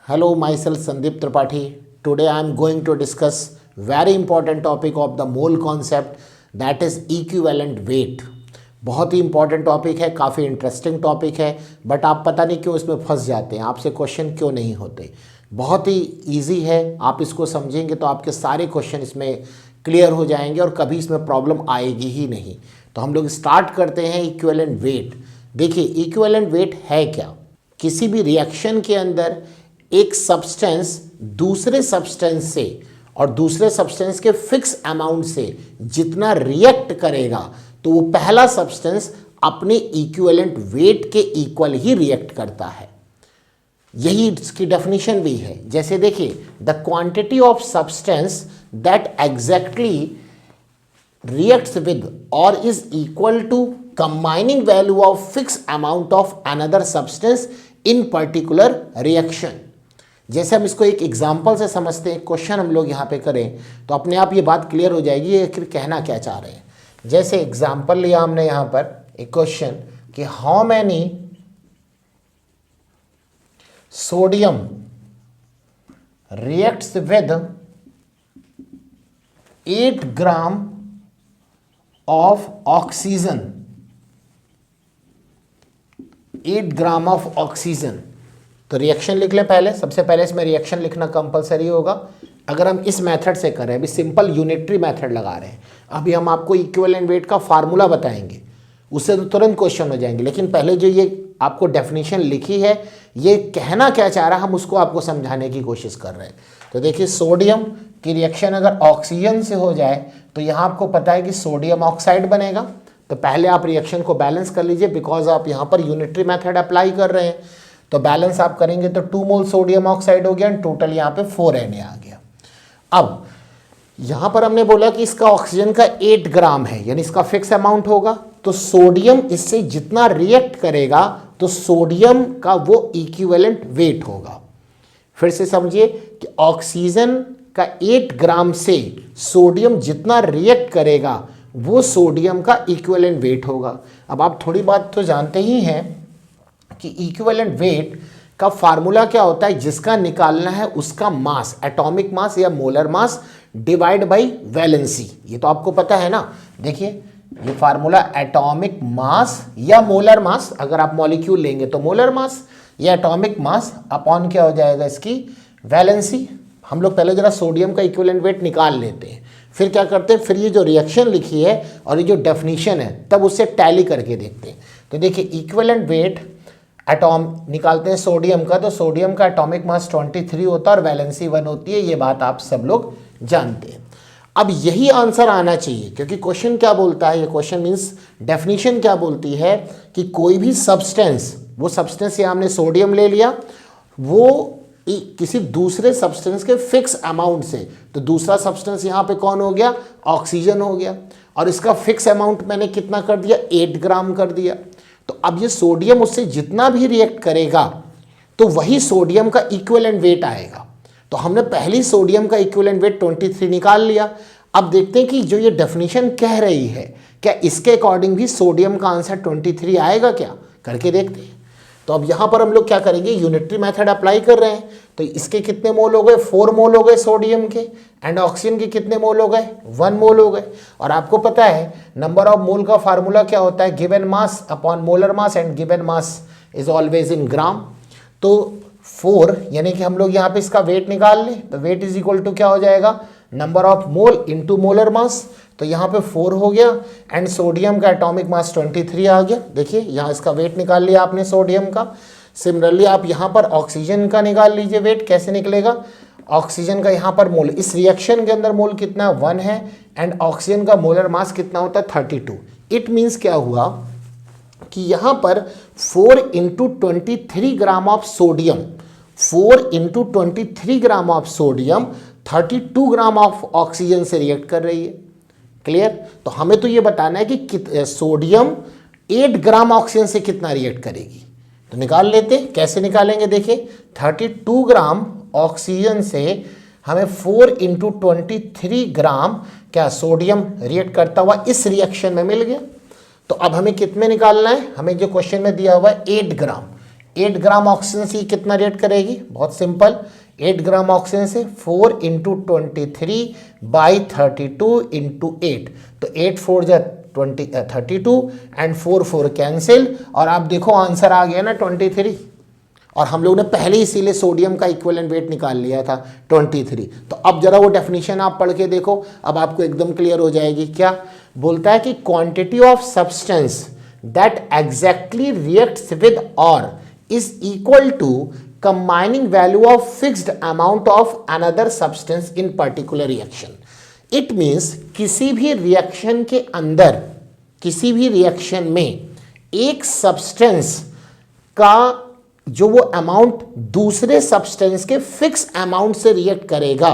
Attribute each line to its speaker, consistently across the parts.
Speaker 1: Hello, myself Sandeep Tripathi. Today I am going to discuss very important topic of the mole concept, that is equivalent weight. बहुत ही important topic है, काफ़ी interesting topic है, but आप पता नहीं क्यों इसमें फंस जाते हैं, आपसे क्वेश्चन क्यों नहीं होते। बहुत ही इजी है, आप इसको समझेंगे तो आपके सारे क्वेश्चन इसमें क्लियर हो जाएंगे और कभी इसमें प्रॉब्लम आएगी ही नहीं। तो हम लोग स्टार्ट करते हैं इक्विवेलेंट वेट। देखिए इक्विवेलेंट वेट है क्या? किसी भी रिएक्शन के अंदर एक सब्सटेंस दूसरे सब्सटेंस से और दूसरे सब्सटेंस के फिक्स अमाउंट से जितना रिएक्ट करेगा तो वो पहला सब्सटेंस अपने इक्विवेलेंट वेट के इक्वल ही रिएक्ट करता है। यही इसकी डेफिनेशन भी है। जैसे देखिए, the quantity of substance that exactly reacts with or is equal to combining value of fixed amount of another substance in particular reaction। जैसे हम इसको एक एग्जांपल से समझते हैं, क्वेश्चन हम लोग यहाँ पे करें तो अपने आप ये बात क्लियर हो जाएगी ये आखिर कहना क्या चाह रहे हैं। जैसे एग्जांपल लिया हमने यहाँ पर एक क्वेश्चन कि how many sodium reacts with 8 gram of oxygen, 8 gram of oxygen. तो रिएक्शन लिख लें पहले, सबसे पहले इसमें रिएक्शन लिखना कंपलसरी होगा। अगर हम इस मेथड से करें, अभी सिंपल यूनिटरी मेथड लगा रहे हैं, अभी हम आपको इक्विवेलेंट वेट का फार्मूला बताएंगे, उससे तो तुरंत क्वेश्चन हो जाएंगे। लेकिन पहले जो ये आपको डेफिनेशन लिखी है, ये कहना क्या चाह रहा है, हम उसको आपको समझाने की कोशिश कर रहे हैं। तो देखिए, सोडियम की रिएक्शन अगर ऑक्सीजन से हो जाए तो यहाँ आपको पता है कि सोडियम ऑक्साइड बनेगा। तो पहले आप रिएक्शन को बैलेंस कर लीजिए, बिकॉज आप यहाँ पर यूनिटरी मेथड अप्लाई कर रहे हैं। तो बैलेंस आप करेंगे तो 2 मोल सोडियम ऑक्साइड हो गया एंड टोटल यहाँ पे 4 Na आ गया। अब यहाँ पर हमने बोला कि इसका ऑक्सीजन का 8 ग्राम है, यानी इसका फिक्स अमाउंट होगा। तो सोडियम इससे जितना रिएक्ट करेगा तो सोडियम का वो इक्विवेलेंट वेट होगा। फिर से समझिए कि ऑक्सीजन का 8 ग्राम से सोडियम जितना रिएक्ट करेगा वो सोडियम का इक्विवेलेंट वेट होगा। अब आप थोड़ी बात तो जानते ही हैं कि इक्विवेलेंट वेट का फार्मूला क्या होता है, जिसका निकालना है उसका मास, एटॉमिक मास या molar mass divide by valency. ये तो आपको पता है ना। देखिए ये फार्मूला एटॉमिक मास या मोलर मास, अगर आप मॉलिक्यूल लेंगे तो मोलर मास, या एटॉमिक मास अपॉन क्या हो जाएगा इसकी वैलेंसी। हम लोग पहले जरा सोडियम का इक्विवेलेंट वेट निकाल लेते हैं, फिर क्या करते हैं, फिर ये जो रिएक्शन लिखी है और ये जो डेफिनेशन है तब उससे टैली करके देखते हैं। तो देखिए इक्विवेलेंट वेट एटॉम निकालते हैं सोडियम का, तो सोडियम का एटॉमिक मास 23 होता है और वैलेंसी 1 होती है। ये बात आप सब लोग जानते हैं। अब यही आंसर आना चाहिए, क्योंकि क्वेश्चन क्या बोलता है, ये क्वेश्चन मीन्स डेफिनेशन क्या बोलती है कि कोई भी सब्सटेंस, वो सब्सटेंस यहाँ हमने सोडियम ले लिया, वो किसी दूसरे सब्सटेंस के फिक्स अमाउंट से, तो दूसरा सब्सटेंस यहाँ पे कौन हो गया, ऑक्सीजन हो गया, और इसका फिक्स अमाउंट मैंने कितना कर दिया, 8 ग्राम कर दिया। तो अब ये सोडियम उससे जितना भी रिएक्ट करेगा तो वही सोडियम का इक्विवेलेंट वेट आएगा। तो हमने पहली सोडियम का इक्विवेलेंट वेट 23 निकाल लिया। अब देखते हैं कि जो ये डेफिनेशन कह रही है, क्या इसके अकॉर्डिंग भी सोडियम का आंसर 23 आएगा क्या, करके देखते हैं। तो अब यहाँ पर हम लोग क्या करेंगे, यूनिटरी मेथड अप्लाई कर रहे हैं। तो इसके कितने मोल हो गए, 4 मोल हो गए सोडियम के, एंड ऑक्सीजन के कितने मोल हो गए, 1 मोल हो गए। और आपको पता है नंबर ऑफ मोल का फार्मूला क्या होता है, given mass upon molar mass, and given mass is always in gram. तो 4 यानी कि हम लोग यहाँ पे इसका वेट निकाल लें, तो वेट इज इक्वल टू क्या हो जाएगा, number of mole into molar mass. तो यहाँ पे 4 हो गया एंड सोडियम का एटॉमिक मास 23 आ गया। देखिए यहाँ इसका वेट निकाल लिया आपने सोडियम का। सिमिलरली आप यहाँ पर ऑक्सीजन का निकाल लीजिए वेट, कैसे निकलेगा, ऑक्सीजन का यहाँ पर मोल, इस रिएक्शन के अंदर मोल कितना 1 है एंड ऑक्सीजन का मोलर मास कितना होता है 32। इट मीन्स क्या हुआ कि यहाँ पर 4 into 23 gram of sodium, 4 into 23 gram of sodium 32 gram of oxygen से रिएक्ट कर रही है। क्लियर? तो हमें तो ये बताना है कि सोडियम 8 ग्राम ऑक्सीजन से कितना रिएक्ट करेगी। तो निकाल लेते हैं, कैसे निकालेंगे, देखिए 32 ग्राम ऑक्सीजन से हमें 4 इंटू 23 ग्राम क्या सोडियम रिएक्ट करता हुआ इस रिएक्शन में मिल गया। तो अब हमें कितने निकालना है, हमें जो क्वेश्चन में दिया हुआ है 8 ग्राम, 8 ग्राम ऑक्सीजन से कितना रिएक्ट करेगी, बहुत सिंपल, 8 ग्राम ऑक्सीजन से 4 इंटू 23/32 इंटू 8, तो 8 4 जा 32 एंड 4 4 कैंसिल, और आप देखो आंसर आ गया ना 23। और हम लोग ने पहले इसीलिए सोडियम का इक्विवेलेंट वेट निकाल लिया था 23। तो अब जरा वो डेफिनेशन आप पढ़ के देखो, अब आपको एकदम क्लियर हो जाएगी। क्या बोलता है कि quantity of substance that exactly reacts with और is equal to combining value of fixed amount of another substance in particular reaction. It means किसी भी रिएक्शन के अंदर, किसी भी रिएक्शन में एक सब्सटेंस का जो वो अमाउंट दूसरे सब्सटेंस के फिक्स अमाउंट से रिएक्ट करेगा,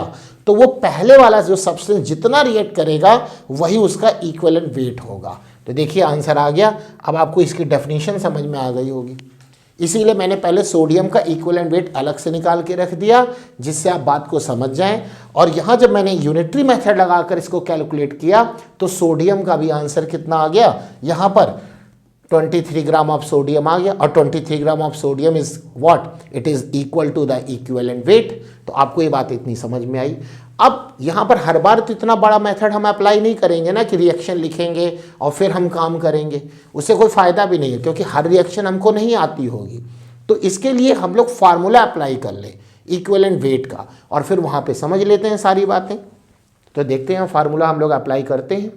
Speaker 1: तो वो पहले वाला जो सब्सटेंस जितना रिएक्ट करेगा वही उसका इक्विवेलेंट वेट होगा। तो देखिए आंसर आ गया। अब आपको इसकी डेफिनेशन समझ में आ गई होगी, इसीलिए मैंने पहले सोडियम का इक्विवेलेंट वेट अलग से निकाल के रख दिया जिससे आप बात को समझ जाएं। और यहाँ जब मैंने यूनिटरी मेथड लगाकर इसको कैलकुलेट किया तो सोडियम का भी आंसर कितना आ गया, यहाँ पर 23 ग्राम ऑफ सोडियम आ गया, और 23 gram of sodium is what, it is equal to the equivalent weight. तो आपको ये बात इतनी समझ में आई। अब यहाँ पर हर बार तो इतना बड़ा मेथड हम अप्लाई नहीं करेंगे ना कि रिएक्शन लिखेंगे और फिर हम काम करेंगे, उससे कोई फ़ायदा भी नहीं है क्योंकि हर रिएक्शन हमको नहीं आती होगी। तो इसके लिए हम लोग फार्मूला अप्लाई कर लें इक्विवेलेंट वेट का, और फिर वहाँ पे समझ लेते हैं सारी बातें। तो देखते हैं फार्मूला हम लोग अप्लाई करते हैं।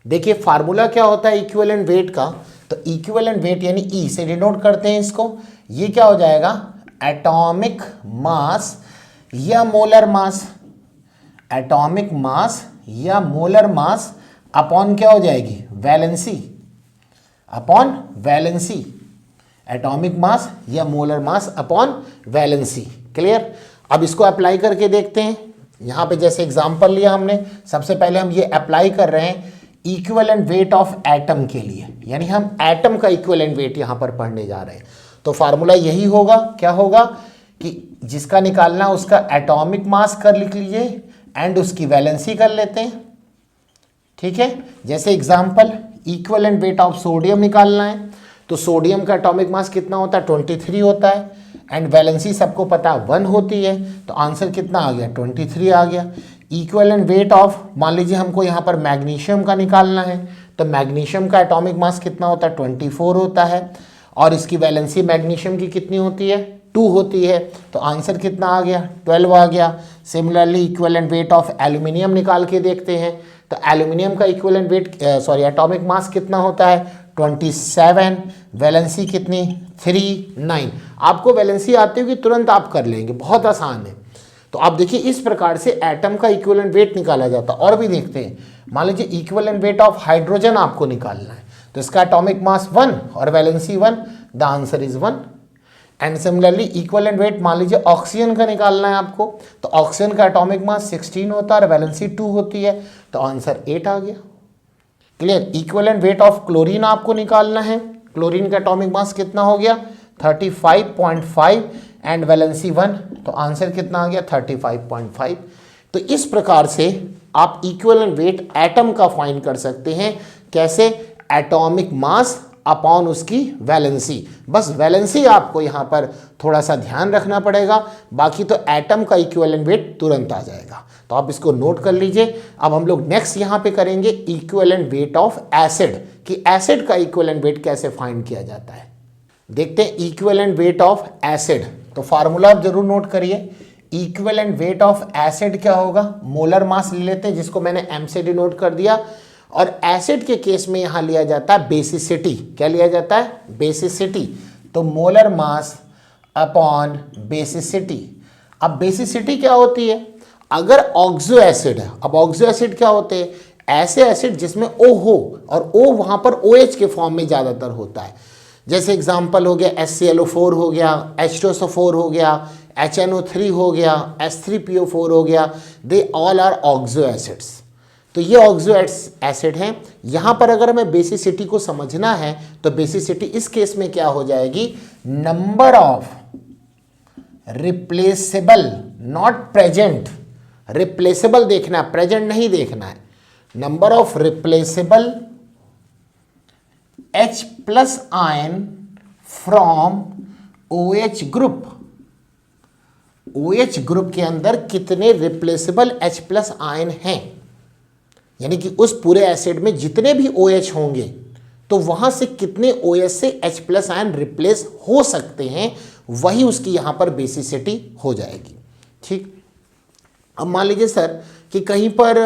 Speaker 1: देखिए फार्मूला क्या होता है इक्विवेलेंट वेट का, तो इक्विवेलेंट वेट यानी ई से डिनोट करते हैं इसको। ये क्या हो जाएगा, एटॉमिक मास या मोलर मास, एटॉमिक मास या मोलर मास अपॉन क्या हो जाएगी, valency, upon valency, atomic mass या molar mass upon valency. Clear. अब इसको अप्लाई करके देखते हैं। यहाँ पे जैसे एग्जांपल लिया हमने, सबसे पहले हम ये अप्लाई कर रहे हैं इक्विवेलेंट वेट ऑफ एटम के लिए, यानी हम एटम का इक्विवेलेंट वेट यहाँ पर पढ़ने जा रहे हैं। तो फार्मूला यही होगा, क्या होगा कि जिसका निकालना उसका एटॉमिक मास कर लिख लीजिए एंड उसकी वैलेंसी कर लेते हैं। ठीक है, जैसे example equivalent weight of sodium निकालना है, तो सोडियम का एटॉमिक मास कितना होता है, 23 होता है, एंड वैलेंसी सबको पता 1 होती है। तो आंसर कितना आ गया, 23 आ गया। इक्विवेलेंट वेट ऑफ, मान लीजिए हमको यहाँ पर मैग्नीशियम का निकालना है, तो मैग्नीशियम का एटॉमिक मास कितना होता है, 24 होता है, और इसकी वैलेंसी मैग्नीशियम की कितनी होती है, 2 होती है। तो आंसर कितना आ गया, 12 आ गया। Similarly equivalent weight of aluminium निकाल के देखते हैं, तो एल्यूमिनियम का इक्विवेलेंट वेट एटॉमिक मास कितना होता है, 27, वैलेंसी कितनी, 3, 9। आपको वैलेंसी आती होगी तुरंत आप कर लेंगे, बहुत आसान है। तो आप देखिए इस प्रकार से एटम का इक्विवेलेंट वेट निकाला जाता है। और भी देखते हैं, मान लीजिए इक्विवेलेंट वेट ऑफ हाइड्रोजन आपको निकालना है, तो इसका एटॉमिक मास 1 और valency 1, the answer is 1। And similarly equivalent weight मान लीजिए ऑक्सीजन का निकालना है आपको, तो ऑक्सीजन का एटॉमिक मास 16 होता है और वैलेंसी 2 होती है, तो आंसर 8 आ गया। Clear. Equivalent weight of chlorine आपको निकालना है, क्लोरीन का एटॉमिक मास कितना हो गया, 35.5 एंड वैलेंसी 1, तो आंसर कितना आ गया, 35.5। तो इस प्रकार से आप इक्विवेलेंट वेट एटम का फाइंड कर सकते हैं। कैसे, एटॉमिक मास अपॉन उसकी वैलेंसी। बस वैलेंसी आपको यहाँ पर थोड़ा सा ध्यान रखना पड़ेगा, बाकी तो एटम का इक्विवेलेंट वेट तुरंत आ जाएगा। तो आप इसको नोट कर लीजिए। अब हम लोग नेक्स्ट यहाँ पे करेंगे इक्विवेलेंट वेट ऑफ एसिड, कि एसिड का इक्विवेलेंट वेट कैसे फाइंड किया जाता है। देखते हैं इक्विवेलेंट वेट ऑफ एसिड। तो फार्मूला आप जरूर नोट करिए। इक्विवेलेंट वेट ऑफ एसिड क्या होगा, मोलर मास ले लेते हैं जिसको मैंने एम से डिनोट कर दिया, और एसिड के केस में यहां लिया जाता है बेसिसिटी। क्या लिया जाता है, बेसिसिटी। तो मोलर मास अपॉन बेसिसिटी। अब बेसिसिटी क्या होती है, अगर ऑक्सो एसिड है, अब ऑक्सो एसिड क्या होते हैं, ऐसे एसिड जिसमें O हो और O वहां पर OH के फॉर्म में ज़्यादातर होता है। जैसे एग्जांपल हो गया HClO4 हो गया, H2SO4 हो गया, HNO3 हो गया, H3PO4 हो गया, they all are oxo acids. तो ये ऑक्सो एसिड हैं। यहाँ पर अगर हमें बेसिसिटी को समझना है तो बेसिसिटी इस केस में क्या हो जाएगी, number of replaceable, not present, replaceable देखना है, प्रेजेंट नहीं देखना है। Number of replaceable H+ ion from OH group के अंदर कितने रिप्लेसेबल H+ आयन हैं, यानी कि उस पूरे एसिड में जितने भी OH होंगे तो वहां से कितने OH से H+ आयन रिप्लेस हो सकते हैं, वही उसकी यहां पर बेसिसिटी हो जाएगी। ठीक, अब मान लीजिए सर कि कहीं पर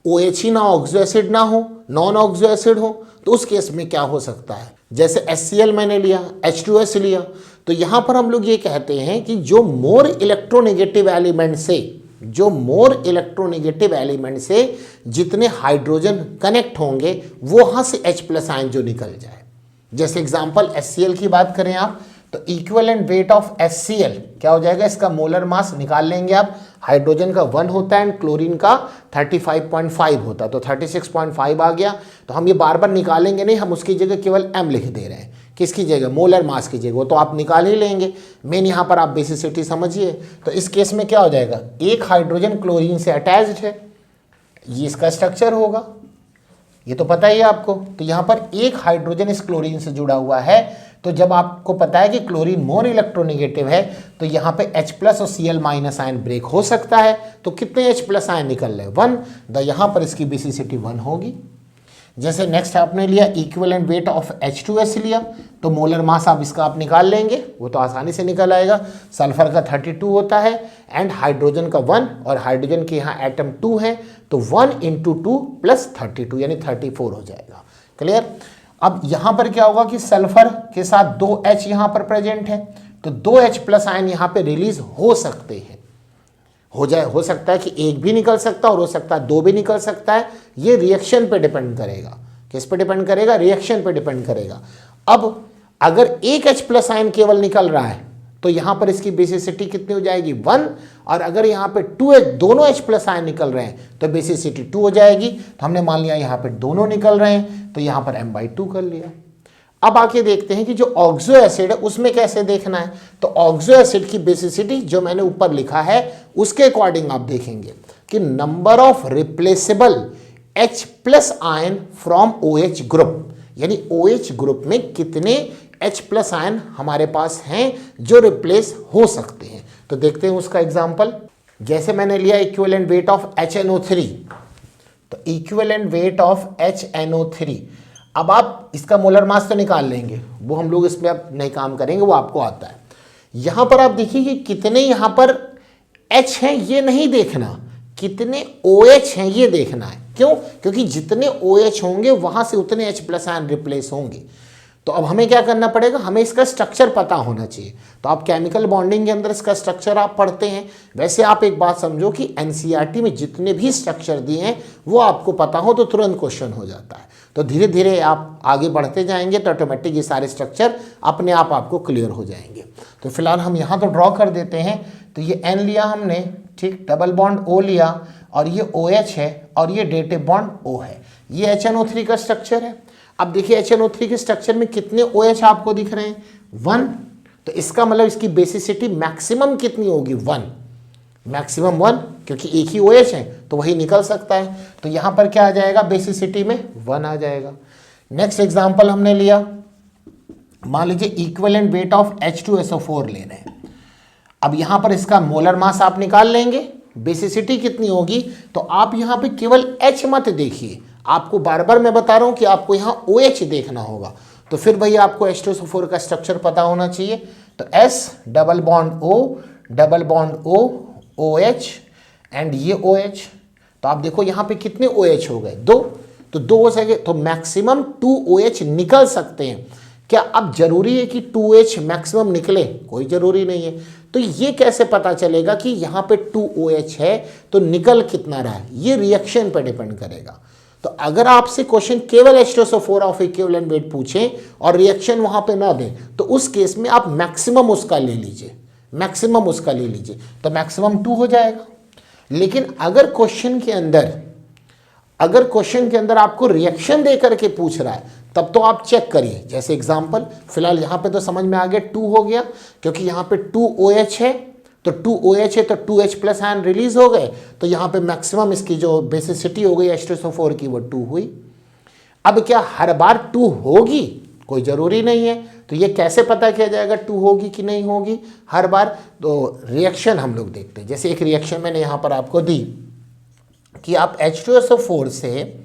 Speaker 1: OH ही ना ऑक्सो एसिड ना हो, नॉन ऑक्सो एसिड हो, तो उस केस में क्या हो सकता है, जैसे HCl मैंने लिया, H2S लिया, तो यहां पर हम लोग ये कहते हैं कि जो मोर इलेक्ट्रोनेगेटिव एलिमेंट से जितने हाइड्रोजन कनेक्ट होंगे वो वहां से H+ आयन जो निकल जाए। जैसे एग्जांपल HCl की बात करें आप, तो इक्विवेलेंट वेट ऑफ HCl क्या हो जाएगा, इसका मोलर मास निकाल लेंगे आप, हाइड्रोजन का 1 होता है एंड क्लोरीन का 35.5 होता है, तो 36.5 आ गया। तो हम ये बार बार निकालेंगे नहीं, हम उसकी जगह केवल m लिख दे रहे हैं, किसकी जगह, मोलर मास की जगह, वो तो आप निकाल ही लेंगे। मेन यहाँ पर आप बेसिसिटी समझिए। तो इस केस में क्या हो जाएगा, एक हाइड्रोजन क्लोरीन से अटैच्ड है, ये इसका स्ट्रक्चर होगा, ये तो पता ही है आपको। तो यहाँ पर एक हाइड्रोजन इस क्लोरीन से जुड़ा हुआ है, तो जब आपको पता है कि क्लोरीन मोर इलेक्ट्रोनेगेटिव है तो यहाँ पे H+ और Cl- आयन ब्रेक हो सकता है, तो कितने H+ आयन निकल रहे, 1, तो यहाँ पर इसकी बेसिसिटी 1 होगी। जैसे नेक्स्ट आपने लिया इक्विवेलेंट वेट ऑफ H2S लिया, तो मोलर मास आप इसका आप निकाल लेंगे, वो तो आसानी से निकल आएगा। सल्फर का 32 होता है एंड हाइड्रोजन का 1, और हाइड्रोजन के यहाँ एटम 2 है, तो 1 × 2 + 32 यानी 34 हो जाएगा। क्लियर। अब यहाँ पर क्या होगा कि सल्फर के साथ 2 H यहाँ पर प्रेजेंट है, तो 2 H+ आयन यहाँ पे रिलीज हो सकते हैं, हो सकता है कि एक भी निकल सकता है और हो सकता है 2 भी निकल सकता है। ये रिएक्शन पे डिपेंड करेगा, किस पे डिपेंड करेगा, रिएक्शन पे डिपेंड करेगा। अब अगर एक H+ आयन केवल निकल रहा है तो यहाँ पर इसकी बेसिसिटी कितनी हो जाएगी, 1, और अगर यहाँ पे 2H दोनों H+ आयन निकल रहे हैं तो बेसिसिटी 2 हो जाएगी। तो हमने मान लिया यहाँ पे दोनों निकल रहे हैं, तो यहाँ पर m/2 कर लिया। अब आके देखते हैं कि जो ऑक्सो एसिड है उसमें कैसे देखना है। तो ऑक्सो एसिड की बेसिसिटी जो मैंने ऊपर लिखा है उसके अकॉर्डिंग आप देखेंगे कि number of replaceable H+ ion from OH group, यानी OH ग्रुप में कितने H+ आयन हमारे पास हैं जो रिप्लेस हो सकते हैं। तो देखते हैं उसका एग्जांपल। जैसे मैंने लिया इक्विवेलेंट वेट ऑफ HNO3, तो इक्विवेलेंट वेट ऑफ HNO3, अब आप इसका मोलर मास तो निकाल लेंगे, वो हम लोग इसमें अब नहीं काम करेंगे, वो आपको आता है। यहां पर आप देखिए कि कितने यहां पर H हैं ये नहीं देखना, कितने OH हैं ये देखना है। क्यों? क्योंकि जितने OH होंगे वहां से उतने H+ आयन रिप्लेस होंगे। तो अब हमें क्या करना पड़ेगा, हमें इसका स्ट्रक्चर पता होना चाहिए। तो आप केमिकल बॉन्डिंग के अंदर इसका स्ट्रक्चर आप पढ़ते हैं। वैसे आप एक बात समझो कि NCERT में जितने भी स्ट्रक्चर दिए हैं वो आपको पता हो तो तुरंत क्वेश्चन हो जाता है। तो धीरे धीरे आप आगे बढ़ते जाएंगे तो ऑटोमेटिक ये सारे स्ट्रक्चर अपने आप आपको क्लियर हो जाएंगे। तो फिलहाल हम यहाँ तो ड्रॉ कर देते हैं। तो ये N लिया हमने, ठीक, डबल बॉन्ड O लिया, और ये OH है और ये डेटिव बॉन्ड O है। ये HNO3 का स्ट्रक्चर है। अब देखिए HNO3 के स्ट्रक्चर में कितने OH आपको दिख रहे हैं, 1, तो इसका मतलब इसकी बेसिसिटी मैक्सिमम कितनी होगी, 1, मैक्सिमम 1, क्योंकि एक ही OH है तो वही निकल सकता है। तो यहाँ पर क्या आ जाएगा, बेसिसिटी में 1 आ जाएगा। नेक्स्ट एग्जांपल हमने लिया, मान लीजिए इक्विवेलेंट वेट ऑफ H2SO4 लेना है। अब यहाँ पर इसका मोलर मास आप निकाल लेंगे, बेसिसिटी कितनी होगी, तो आप यहाँ पे केवल H मत देखिए, आपको बार बार मैं बता रहा हूँ कि आपको यहाँ OH देखना होगा। तो फिर भाई आपको H2SO4 का स्ट्रक्चर पता होना चाहिए। तो S double bond O double bond O OH and ये OH। तो आप देखो यहाँ पे कितने OH हो गए, 2, तो 2 हो सके तो मैक्सिमम 2 OH निकल सकते हैं। क्या अब जरूरी है कि 2H मैक्सिमम निकले? कोई जरूरी नहीं है। तो ये कैसे पता चलेगा कि यहाँ पे 2OH है तो निकल कितना रहा है? ये रिएक्शन पे डिपेंड करेगा। तो अगर आपसे क्वेश्चन केवल H2SO4 ऑफ इक्विवेलेंट वेट पूछें और रिएक्शन वहां पे ना दें तो उस केस में आप मैक्सिमम उसका ले लीजिए, मैक्सिमम उसका ले लीजिए, तो मैक्सिमम 2 हो जाएगा। लेकिन अगर क्वेश्चन के अंदर आपको रिएक्शन दे करके पूछ रहा है तब तो आप चेक करिए। जैसे एग्जांपल, फिलहाल यहाँ पे तो समझ में आ गया 2 हो गया, क्योंकि यहाँ पे 2OH है, तो 2OH है तो 2H+ आयन रिलीज हो गए, तो यहाँ पे मैक्सिमम इसकी जो बेसिसिटी हो गई H2SO4 की वो 2 हुई। अब क्या हर बार 2 होगी? कोई ज़रूरी नहीं है। तो ये कैसे पता किया जाएगा 2 होगी कि नहीं होगी हर बार? तो रिएक्शन हम लोग देखते हैं। जैसे एक रिएक्शन मैंने यहाँ पर आपको दी कि आप H2SO4 से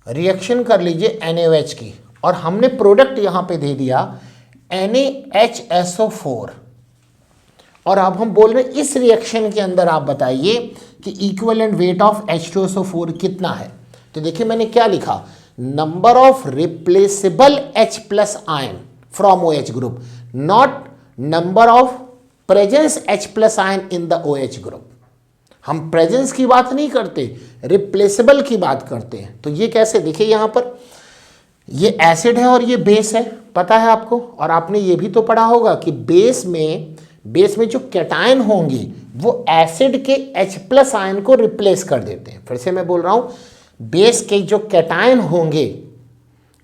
Speaker 1: रिएक्शन कर लीजिए NaOH की, और हमने प्रोडक्ट यहाँ पे दे दिया NaHSO4, और अब हम बोल रहे हैं इस रिएक्शन के अंदर आप बताइए कि इक्विवेलेंट वेट ऑफ H2SO4 कितना है। तो देखिए मैंने क्या लिखा, number of replaceable H plus ion from OH group, not number of presence H plus ion in the OH group. हम प्रेजेंस की बात नहीं करते, रिप्लेसेबल की बात करते हैं। तो ये कैसे, देखिए यहाँ पर ये एसिड है और ये बेस है, पता है आपको, और आपने ये भी तो पढ़ा होगा कि बेस में जो कैटायन होंगी वो एसिड के H प्लस आयन को रिप्लेस कर देते हैं। फिर से मैं बोल रहा हूं, बेस के जो कैटायन होंगे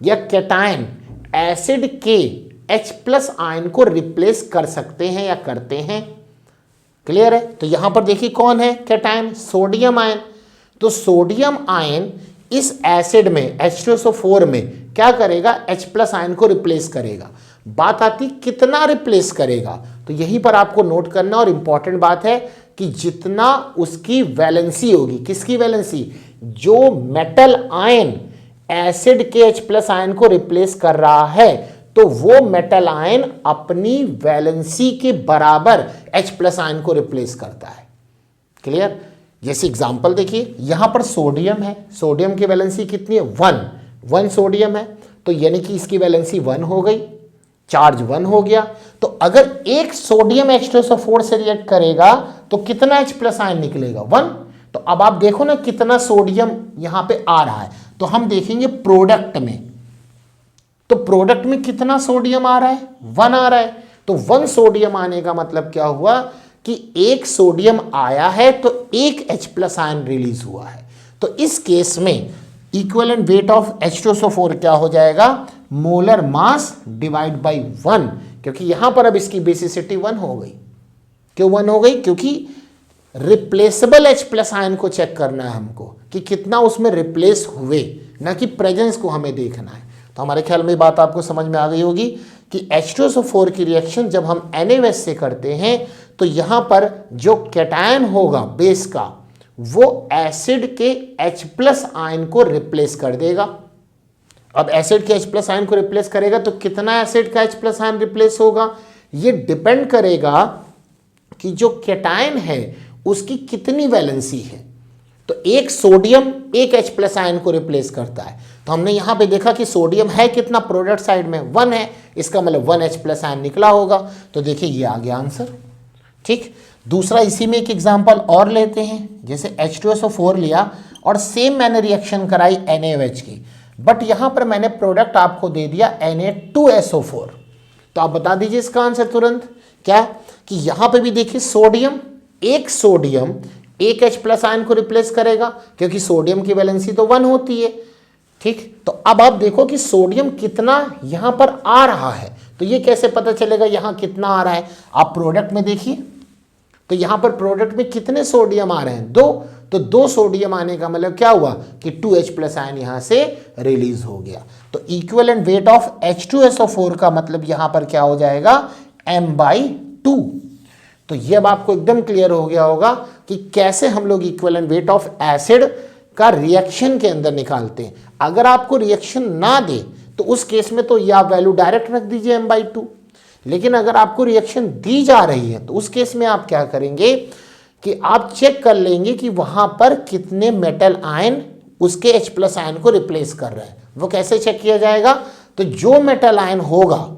Speaker 1: या कैटायन एसिड के H प्लस आयन को रिप्लेस कर सकते हैं या करते हैं। क्लियर है? तो यहां पर देखिए कौन है कैटायन, सोडियम आयन। तो सोडियम आयन इस एसिड में H2SO4 में क्या करेगा, H प्लस आयन को रिप्लेस करेगा। बात आती कितना रिप्लेस करेगा, तो यहीं पर आपको नोट करना, और इंपॉर्टेंट बात है कि जितना उसकी वैलेंसी होगी, किसकी वैलेंसी, जो मेटल आयन एसिड के H प्लस आयन को रिप्लेस कर रहा है, तो वो मेटल आयन अपनी वैलेंसी के बराबर H प्लस आयन को रिप्लेस करता है। क्लियर? जैसे एग्जांपल देखिए, यहां पर सोडियम है, सोडियम की वैलेंसी कितनी है, 1 सोडियम है, तो यानी कि इसकी वैलेंसी 1 हो गई, चार्ज 1 हो गया। तो अगर एक सोडियम H2SO4 से रिएक्ट करेगा तो कितना H प्लस आयन निकलेगा, 1। तो अब आप देखो ना कितना सोडियम यहां पे आ रहा है, तो हम देखेंगे प्रोडक्ट में, तो प्रोडक्ट में कितना सोडियम आ रहा है, 1 आ रहा है। तो 1 सोडियम आने का मतलब क्या हुआ कि एक सोडियम आया है तो एक H प्लस आयन रिलीज हुआ है। तो इस केस में इक्विवेलेंट वेट ऑफ H2SO4 क्या हो जाएगा, मोलर मास डिवाइड बाय 1, क्योंकि यहां पर अब इसकी बेसिसिटी 1 हो गई। क्यों 1 हो गई? क्योंकि रिप्लेसेबल H प्लस आयन को चेक करना है हमको कि कितना उसमें रिप्लेस हुए, ना कि प्रेजेंस को हमें देखना है। तो हमारे ख्याल में बात आपको समझ में आ गई होगी कि H2SO4 की रिएक्शन जब हम NaOH से करते हैं तो यहां पर जो कैटायन होगा बेस का, वो एसिड के H प्लस आयन को रिप्लेस कर देगा। अब एसिड के H प्लस आयन को रिप्लेस करेगा तो कितना एसिड का H प्लस आयन रिप्लेस होगा, ये डिपेंड करेगा कि जो कैटायन है उसकी कितनी वैलेंसी है। तो एक सोडियम एक H प्लस आयन को रिप्लेस करता है, तो हमने यहां पे देखा कि सोडियम है कितना, प्रोडक्ट साइड में 1 है, इसका मतलब 1 H प्लस आयन निकला होगा। तो देखिए ये आ गया आंसर। ठीक, दूसरा इसी में एक एग्जांपल और लेते हैं। जैसे H2SO4 लिया और सेम मैंने रिएक्शन कराई NaOH की, बट यहां पर मैंने प्रोडक्ट आपको दे दिया Na2SO4। तो आप बता दीजिए इसका आंसर तुरंत क्या, कि यहां पे भी देखिए सोडियम एक H प्लस आयन को रिप्लेस करेगा, क्योंकि सोडियम की वैलेंसी तो 1 होती है। ठीक, तो अब आप देखो कि सोडियम कितना यहां पर आ रहा है, तो ये कैसे पता चलेगा यहां कितना आ रहा है। आप प्रोडक्ट में देखिए, तो यहां पर प्रोडक्ट में कितने सोडियम आ रहे हैं, 2। तो 2 सोडियम आने का मतलब क्या हुआ कि 2H प्लस आयन यहां से रिलीज हो गया। तो इक्विवेलेंट वेट ऑफ H2SO4 का मतलब यहां पर क्या हो जाएगा, m/2। तो ये अब आपको एकदम क्लियर हो गया होगा कि कैसे हम लोग इक्विवेलेंट वेट ऑफ एसिड का रिएक्शन के अंदर निकालते हैं। अगर आपको रिएक्शन ना दे तो उस केस में तो या वैल्यू डायरेक्ट रख दीजिए m/2, लेकिन अगर आपको रिएक्शन दी जा रही है तो उस केस में आप क्या करेंगे कि आप चेक कर लेंगे कि वहां पर कितने मेटल आयन उसके H प्लस आयन को रिप्लेस कर रहे हैं। वो कैसे चेक किया जाएगा, तो जो मेटल आयन होगा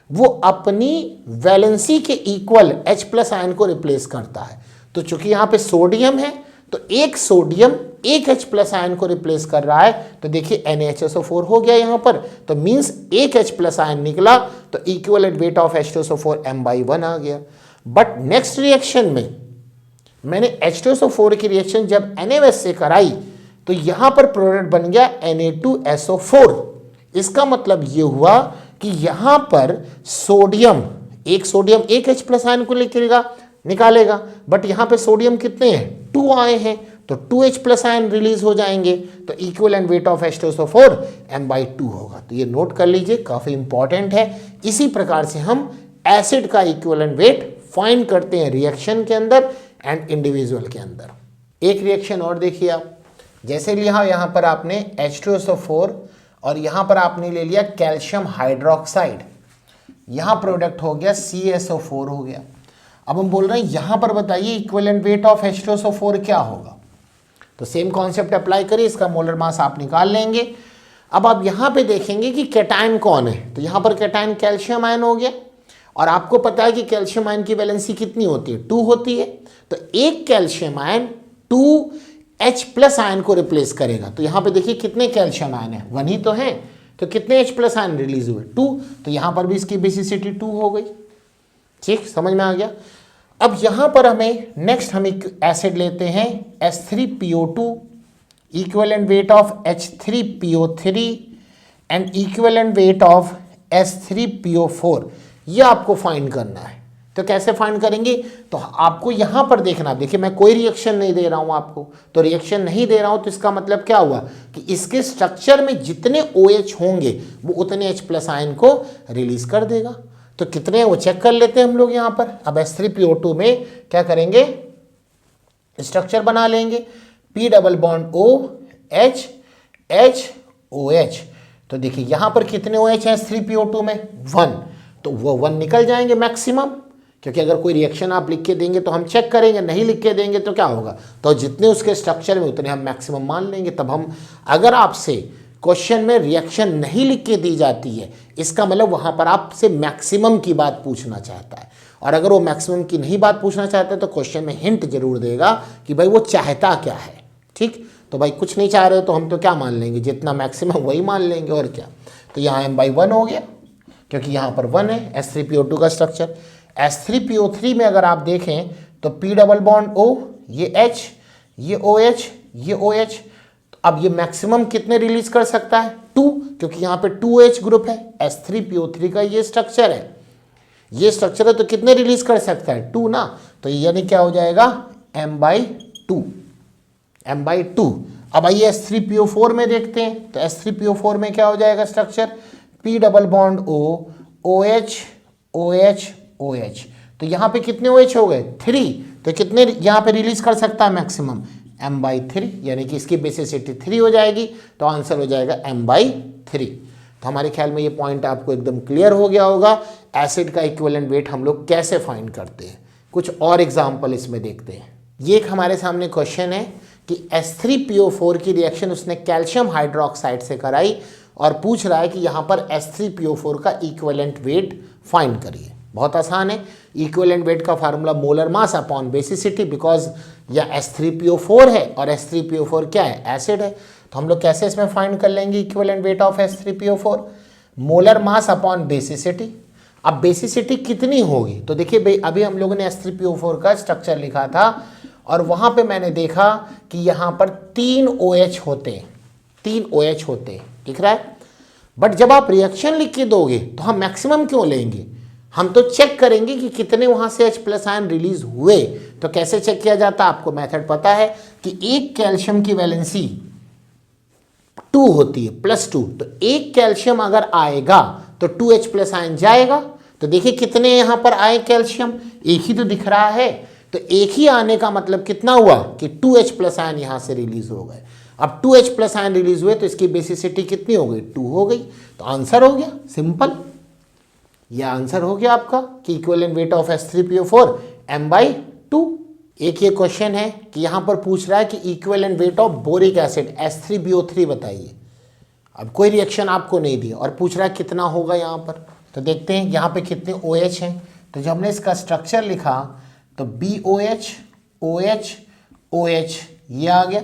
Speaker 1: वो अपनी वैलेंसी के इक्वल H प्लस आयन को रिप्लेस करता है। तो चूंकि यहां पे सोडियम है तो एक सोडियम एक H प्लस आयन को रिप्लेस कर रहा है, तो देखिए NaHSO4 हो गया यहां पर, तो मींस एक H प्लस आयन निकला, तो equivalent weight of H2SO4 m/1 आ गया। बट नेक्स्ट रिएक्शन में मैंने H2SO4 की रिएक्शन जब NaOH से कराई तो यहां पर प्रोडक्ट बन गया Na2SO4। इसका मतलब ये हुआ कि यहां पर सोडियम एक H प्लस आयन को निकालेगा, बट यहां पे सोडियम कितने हैं, 2 आए हैं, तो 2H प्लस आयन रिलीज हो जाएंगे, तो equivalent weight of H2SO4 m/2 होगा। तो ये नोट कर लीजिए, काफ़ी इंपॉर्टेंट है। इसी प्रकार से हम एसिड का इक्विवेलेंट वेट फाइंड करते हैं रिएक्शन के अंदर एंड इंडिविजुअल के अंदर। एक रिएक्शन और देखिए आप, जैसे लिया यहाँ पर आपने H2SO4 और यहाँ पर आपने ले लिया कैल्शियम हाइड्रोक्साइड, यहाँ प्रोडक्ट हो गया CaSO4 हो गया। अब हम बोल रहे हैं यहाँ पर बताइए इक्विवेलेंट वेट ऑफ H2SO4 क्या होगा। तो सेम कॉन्सेप्ट अप्लाई करिए, इसका मोलर मास आप निकाल लेंगे। अब आप यहाँ पे देखेंगे कि कैटायन कौन है, तो यहाँ पर कैटायन कैल्शियम आयन हो गया, और आपको पता है कि कैल्शियम आयन की वैलेंसी कितनी होती है, 2 होती है। तो एक calcium ion 2H plus ion को रिप्लेस करेगा। तो यहाँ पे देखिए कितने कैल्शियम आयन है, 1 ही तो है, तो कितने H प्लस आयन रिलीज हुए, 2। तो यहाँ पर भी इसकी बेसिसिटी 2 हो गई। ठीक, समझ में आ गया। अब यहाँ पर हमें नेक्स्ट हम एक एसिड लेते हैं H3PO2, equivalent weight of H3PO3 and equivalent weight of H3PO4, ये आपको फाइंड करना है। तो कैसे फाइंड करेंगे, तो आपको यहाँ पर देखना, देखिए मैं कोई रिएक्शन नहीं दे रहा हूँ आपको, तो रिएक्शन नहीं दे रहा हूँ तो इसका मतलब क्या हुआ कि इसके स्ट्रक्चर में जितने OH होंगे वो उतने H प्लस आयन को रिलीज कर देगा। तो कितने वो चेक कर लेते हैं हम लोग यहाँ पर। अब H3PO2 में क्या करेंगे, स्ट्रक्चर बना लेंगे, P double bond OH HOH। तो देखिए यहाँ पर कितने OH हैं H3PO2 में, 1, तो वो 1 निकल जाएंगे मैक्सिमम, क्योंकि अगर कोई रिएक्शन आप लिख के देंगे तो हम चेक करेंगे, नहीं लिख के देंगे तो क्या होगा, तो जितने उसके स्ट्रक्चर में उतने हम मैक्सिमम मान लेंगे। तब हम, अगर आपसे क्वेश्चन में रिएक्शन नहीं लिख के दी जाती है, इसका मतलब वहाँ पर आपसे मैक्सिमम की बात पूछना चाहता है, और अगर वो मैक्सिमम की नहीं बात पूछना चाहता है तो क्वेश्चन में हिंट जरूर देगा कि भाई वो चाहता क्या है। ठीक, तो भाई कुछ नहीं चाह रहे हो तो हम तो क्या मान लेंगे, जितना मैक्सिमम वही मान लेंगे, और क्या। तो यहाँ m/1 हो गया, क्योंकि यहाँ पर 1 है H3PO2 का स्ट्रक्चर। H3PO3 में अगर आप देखें तो P डबल बॉन्ड O, ये H, ये OH, ये OH। तो अब ये मैक्सिमम कितने रिलीज कर सकता है, 2, क्योंकि यहाँ पे 2H ग्रुप है, H3PO3 का ये स्ट्रक्चर है, ये स्ट्रक्चर है, तो कितने रिलीज कर सकता है, 2 ना। तो यानी क्या हो जाएगा, m/2, m/2। अब आइए H3PO4 में देखते हैं, तो H3PO4 में क्या हो जाएगा structure, P double bond O, OH OH OH। तो यहाँ पे कितने OH हो गए, 3, तो कितने यहाँ पे रिलीज कर सकता है मैक्सिमम, m/3, यानी कि इसकी बेसिसिटी 3 हो जाएगी, तो आंसर हो जाएगा m/3। तो हमारे ख्याल में ये पॉइंट आपको एकदम क्लियर हो गया होगा, एसिड का इक्विवेलेंट वेट हम लोग कैसे फाइंड करते हैं। कुछ और एग्जाम्पल इसमें देखते हैं। ये एक हमारे सामने क्वेश्चन है कि H3PO4 की रिएक्शन उसने कैल्शियम हाइड्रोक्साइड से कराई और पूछ रहा है कि यहाँ पर H3PO4 का इक्विवेलेंट वेट फाइंड करिए। बहुत आसान है, इक्विवेलेंट वेट का formula molar mass upon basicity, because यह H3PO4 है और H3PO4 क्या है, एसिड है। तो हम लोग कैसे इसमें फाइंड कर लेंगे equivalent weight of H3PO4, molar mass upon basicity. अब बेसिसिटी कितनी होगी, तो देखिए भाई अभी हम लोगों ने H3PO4 का स्ट्रक्चर लिखा था और वहाँ पे मैंने देखा कि यहाँ पर 3 OH होते हैं, 3 OH होते हैं, दिख रहा है। बट जब आप रिएक्शन लिख के दोगे तो हम मैक्सिमम क्यों लेंगे, हम तो चेक करेंगे कि कितने वहाँ से H प्लस आयन रिलीज हुए। तो कैसे चेक किया जाता है, आपको मेथड पता है कि एक कैल्शियम की वैलेंसी 2 होती है, +2, तो एक कैल्शियम अगर आएगा तो 2H प्लस आयन जाएगा। तो देखिए कितने यहाँ पर आए कैल्शियम, एक ही तो दिख रहा है, तो एक ही आने का मतलब कितना हुआ कि 2H प्लस आयन यहाँ से रिलीज हो गए। अब 2H प्लस आयन रिलीज हुए तो इसकी बेसिसिटी कितनी हो गई, 2 हो गई। तो आंसर हो गया सिंपल, यह आंसर हो गया आपका कि equivalent weight of H3PO4 m/2। एक ये क्वेश्चन है कि यहाँ पर पूछ रहा है कि equivalent weight of boric acid H3BO3 बताइए। अब कोई रिएक्शन आपको नहीं दिया और पूछ रहा है कितना होगा यहाँ पर। तो देखते हैं यहाँ पे कितने OH हैं। तो जब हमने इसका स्ट्रक्चर लिखा तो BOH OH OH ये आ गया।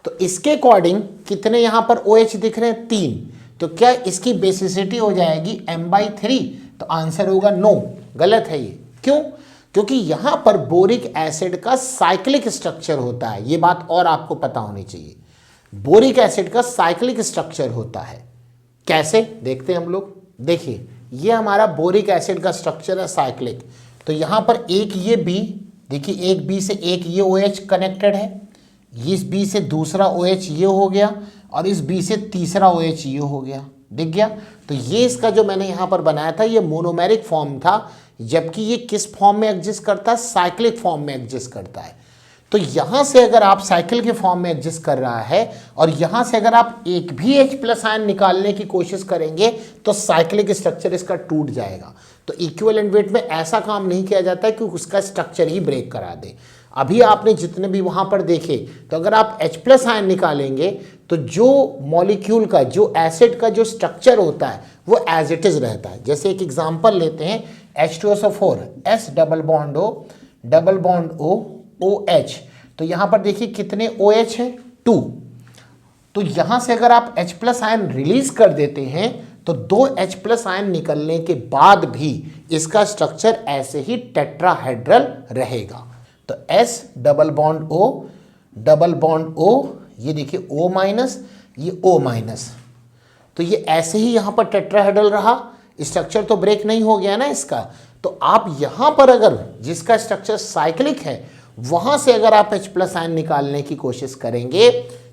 Speaker 1: तो इसके अकॉर्डिंग कितने यहाँ पर OH दिख रहे हैं, 3। तो क्या इसकी बेसिसिटी हो जाएगी m/3। तो आंसर होगा नो, गलत है ये। क्यों, क्योंकि यहाँ पर बोरिक एसिड का साइक्लिक स्ट्रक्चर होता है, ये बात और आपको पता होनी चाहिए। बोरिक एसिड का साइक्लिक स्ट्रक्चर होता है। कैसे देखते हैं हम लोग, देखिए ये हमारा बोरिक एसिड का स्ट्रक्चर है साइक्लिक। तो यहाँ पर एक ये B, देखिए एक B से एक ये OH कनेक्टेड है, इस बी से दूसरा OH ये हो गया और इस बी से तीसरा OH ये हो गया, दिख गया। तो ये इसका जो मैंने यहाँ पर बनाया था ये मोनोमेरिक फॉर्म था, जबकि ये किस फॉर्म में एग्जिस्ट करता है, साइक्लिक फॉर्म में एग्जिस्ट करता है। तो यहाँ से अगर आप साइकिल के फॉर्म में एग्जिस्ट कर रहा है और यहाँ से अगर आप एक भी H+ आयन निकालने की कोशिश करेंगे तो साइक्लिक स्ट्रक्चर इसका टूट जाएगा। तो इक्विवेलेंट वेट में ऐसा काम नहीं किया जाता है कि उसका स्ट्रक्चर ही ब्रेक करा दे। अभी आपने जितने भी वहाँ पर देखे, तो अगर आप H+ आयन निकालेंगे तो जो मॉलिक्यूल का, जो एसिड का जो स्ट्रक्चर होता है वो एज इट इज़ रहता है। जैसे एक एग्जाम्पल लेते हैं, H2SO4 S double bond O double bond O OH। तो यहाँ पर देखिए कितने OH हैं, 2। तो यहाँ से अगर आप H+ आयन रिलीज कर देते हैं तो 2 H+ आयन निकलने के बाद भी इसका स्ट्रक्चर ऐसे ही टेट्राहेड्रल रहेगा। तो S double bond O double bond O, ये देखिए O-, ये O-। तो ये ऐसे ही यहाँ पर टेट्राहेड्रल रहा, स्ट्रक्चर तो ब्रेक नहीं हो गया ना इसका। तो आप यहाँ पर अगर जिसका स्ट्रक्चर साइक्लिक है वहाँ से अगर आप H+ आयन निकालने की कोशिश करेंगे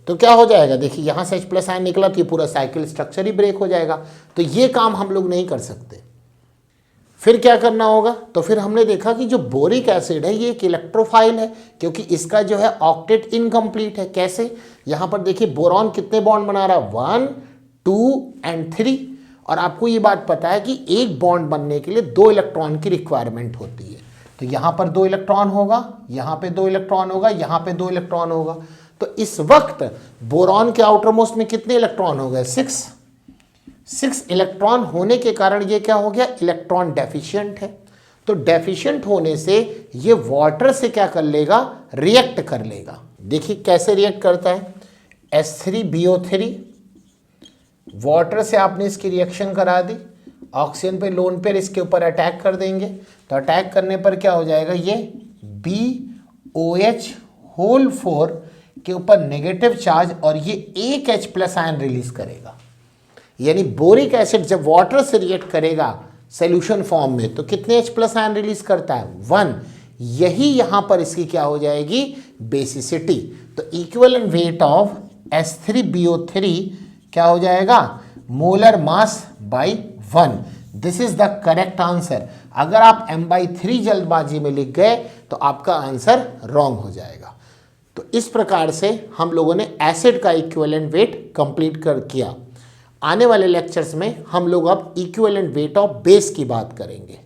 Speaker 1: तो क्या हो जाएगा, देखिए यहाँ से H+ आयन निकला तो ये पूरा साइकिल स्ट्रक्चर ही ब्रेक हो जाएगा। तो ये काम हम लोग नहीं कर सकते। फिर क्या करना होगा, तो फिर हमने देखा कि जो बोरिक एसिड है ये एक इलेक्ट्रोफाइल है, क्योंकि इसका जो है ऑक्टेट इनकम्प्लीट है। कैसे, यहाँ पर देखिए बोरॉन कितने बॉन्ड बना रहा है, 1, 2 एंड 3। और आपको ये बात पता है कि एक बॉन्ड बनने के लिए 2 इलेक्ट्रॉन की रिक्वायरमेंट होती है। तो यहाँ पर 2 इलेक्ट्रॉन होगा, यहाँ पे 2 इलेक्ट्रॉन होगा, यहाँ पे 2 इलेक्ट्रॉन होगा। तो इस वक्त बोरॉन के आउटर मोस्ट में कितने इलेक्ट्रॉन हो गए, 6 इलेक्ट्रॉन होने के कारण ये क्या हो गया, इलेक्ट्रॉन डेफिशिएंट है। तो डेफिशिएंट होने से ये वाटर से क्या कर लेगा, रिएक्ट कर लेगा। देखिए कैसे रिएक्ट करता है, H3BO3, वाटर से आपने इसकी रिएक्शन करा दी, ऑक्सीजन पे लोन पेयर इसके ऊपर अटैक कर देंगे। तो अटैक करने पर क्या हो जाएगा, ये BOH4 के ऊपर नेगेटिव चार्ज और ये एक H+ आयन रिलीज करेगा। यानी बोरिक एसिड जब वाटर से रिएक्ट करेगा सॉल्यूशन फॉर्म में तो कितने H+ आयन रिलीज करता है, 1। यही यहाँ पर इसकी क्या हो जाएगी, बेसिसिटी। तो इक्विवेलेंट वेट ऑफ H3BO3 क्या हो जाएगा, molar mass by 1। This is the correct answer. अगर आप M/3 जल्दबाजी में लिख गए तो आपका आंसर रॉन्ग हो जाएगा। तो इस प्रकार से हम लोगों ने एसिड का इक्विवेलेंट वेट कंप्लीट कर किया। आने वाले लेक्चर्स में हम लोग अब इक्विवेलेंट वेट ऑफ बेस की बात करेंगे।